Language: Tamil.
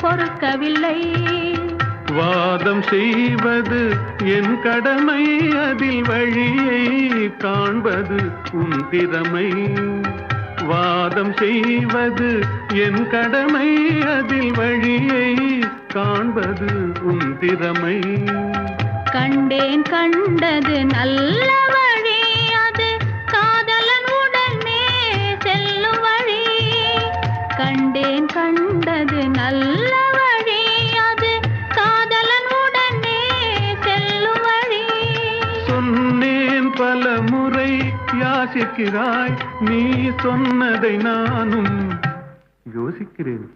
பொறுக்கவில்லை. வாதம் செய்வது என் கடமை, அதில் வழியை காண்பது உன் திறமை. வாதம் செய்வது என் கடமை, அதில் வழியை காண்பது உன் திறமை. கண்டேன் கண்டது நல்ல வழி, அது காதலன் உடனே செல்லும் வழி. கண்டேன் கண்டது நல்ல வழி, அது காதலன் உடனே செல்லும் வழி. சொன்னேன் பல முறை யாசிக்கிறாய், நீ சொன்னதை நானும் யோசிக்கிறேன்.